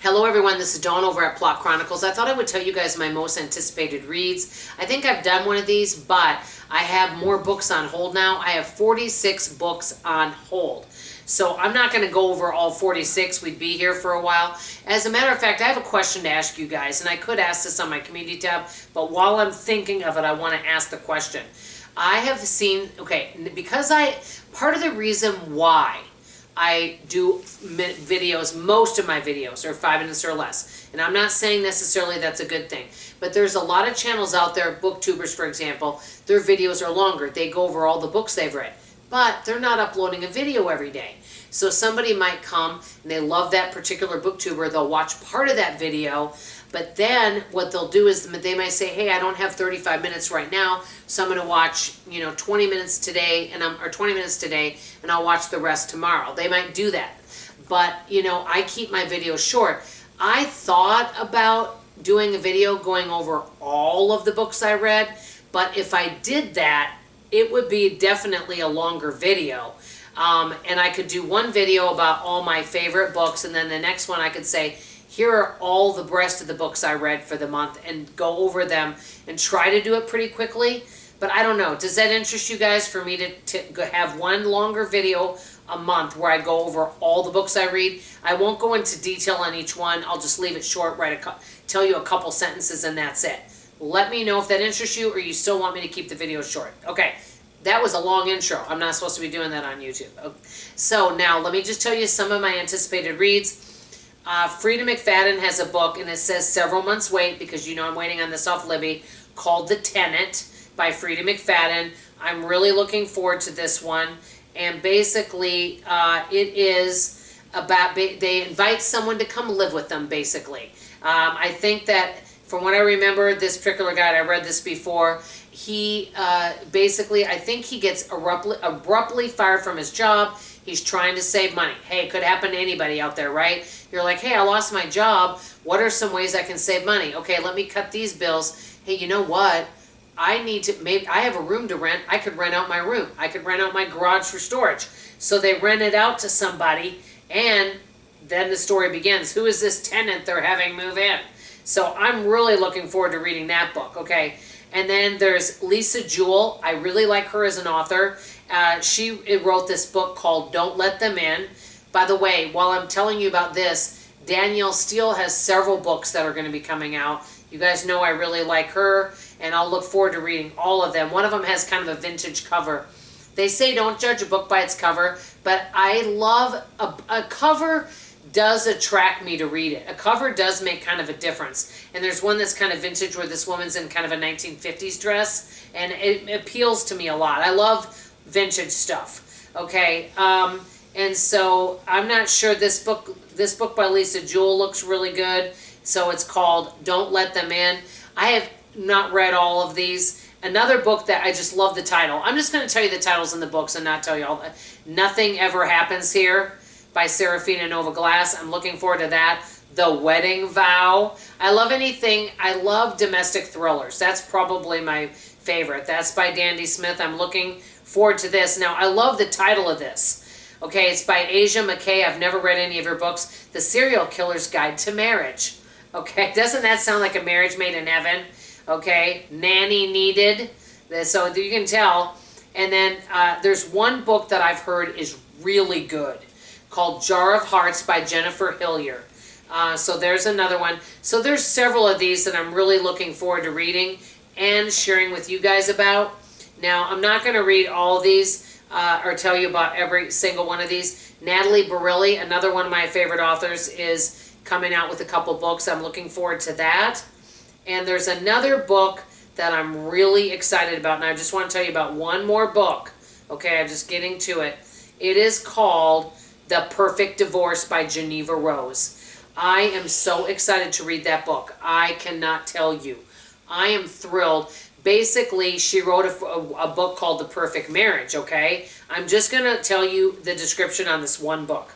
Hello everyone, this is Dawn over at Plot Chronicles. I thought I would tell you guys my most anticipated reads. I think I've done one of these, but I have more books on hold now. I have 46 books on hold. So I'm not going to go over all 46. We'd be here for a while. As a matter of fact, I have a question to ask you guys, and I could ask this on my community tab, but while I'm thinking of it, I want to ask the question. I have seen, because part of the reason why I do videos, most of my videos are 5 minutes or less. And I'm not saying necessarily that's a good thing. But there's a lot of channels out there, Booktubers for example, their videos are longer. They go over all the books they've read. But they're not uploading a video every day. So somebody might come and they love that particular Booktuber. They'll watch part of that video. But then what they'll do is they might say, hey, I don't have 35 minutes right now, so I'm going to watch, 20 minutes today, or 20 minutes today, and I'll watch the rest tomorrow. They might do that. But, I keep my videos short. I thought about doing a video going over all of the books I read, but if I did that, it would be definitely a longer video. And I could do one video about all my favorite books, and then the next one I could say, here are all the rest of the books I read for the month, and go over them and try to do it pretty quickly. But I don't know. Does that interest you guys for me to have one longer video a month where I go over all the books I read? I won't go into detail on each one. I'll just leave it short, tell you a couple sentences, and that's it. Let me know if that interests you, or you still want me to keep the video short. Okay, that was a long intro. I'm not supposed to be doing that on YouTube. Okay. So now let me just tell you some of my anticipated reads. Frida McFadden has a book, and it says several months wait, because I'm waiting on this off Libby, called The Tenant by Frida McFadden. I'm really looking forward to this one. And basically, it is about, they invite someone to come live with them, basically. I think that, from what I remember, this particular guy, I read this before, he basically, I think he gets abruptly fired from his job. He's trying to save money. Hey, it could happen to anybody out there, right? You're like, hey, I lost my job. What are some ways I can save money? Okay, let me cut these bills. Hey, you know what? I have a room to rent. I could rent out my room. I could rent out my garage for storage. So they rent it out to somebody, and then the story begins. Who is this tenant they're having move in? So I'm really looking forward to reading that book, okay? And then there's Lisa Jewell. I really like her as an author. She wrote this book called Don't Let Them In. By the way, while I'm telling you about this, Danielle Steele has several books that are going to be coming out. You guys know I really like her, and I'll look forward to reading all of them. One of them has kind of a vintage cover. They say don't judge a book by its cover, but I love a cover does attract me to read it. A cover does make kind of a difference. And there's one that's kind of vintage where this woman's in kind of a 1950s dress, and it appeals to me a lot. I love vintage stuff. Okay, and so I'm not sure this book by Lisa Jewell looks really good. So it's called Don't Let Them In. I have not read all of these. Another book that I just love the title. I'm just going to tell you the titles in the books and not tell you all that. Nothing Ever Happens Here by Serafina Nova Glass. I'm looking forward to that. The Wedding Vow. I love domestic thrillers. That's probably my favorite. That's by Dandy Smith. I'm looking forward to this. Now, I love the title of this. Okay, it's by Asia McKay. I've never read any of her books. The Serial Killer's Guide to Marriage. Okay, doesn't that sound like a marriage made in heaven? Okay, Nanny Needed. So you can tell. And then there's one book that I've heard is really good called Jar of Hearts by Jennifer Hillier. So there's another one. So there's several of these that I'm really looking forward to reading and sharing with you guys about. Now, I'm not going to read all of these or tell you about every single one of these. Natalie Barilli, another one of my favorite authors, is coming out with a couple books. I'm looking forward to that. And there's another book that I'm really excited about, and I just want to tell you about one more book. Okay, I'm just getting to it. It is called The Perfect Divorce by Geneva Rose. I am so excited to read that book. I cannot tell you. I am thrilled. Basically, she wrote a book called The Perfect Marriage, okay? I'm just going to tell you the description on this one book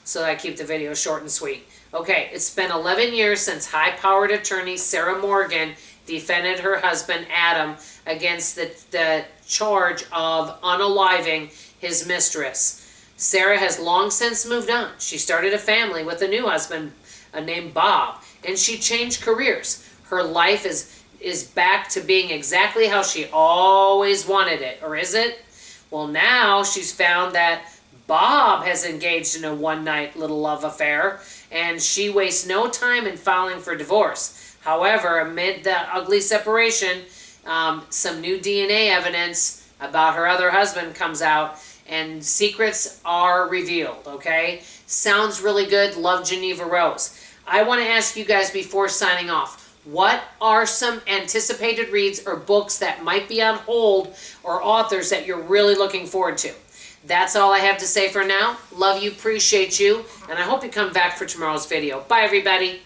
so that I keep the video short and sweet. Okay, it's been 11 years since high-powered attorney Sarah Morgan defended her husband Adam against the charge of unaliving his mistress. Sarah has long since moved on. She started a family with a new husband, named Bob, and she changed careers. Her life is back to being exactly how she always wanted it, or is it? Well, now she's found that Bob has engaged in a one-night little love affair, and she wastes no time in filing for divorce. However, amid the ugly separation, some new DNA evidence about her other husband comes out, and secrets are revealed, okay? Sounds really good. Love, Geneva Rose. I want to ask you guys before signing off, what are some anticipated reads or books that might be on hold or authors that you're really looking forward to? That's all I have to say for now. Love you, appreciate you, and I hope you come back for tomorrow's video. Bye, everybody.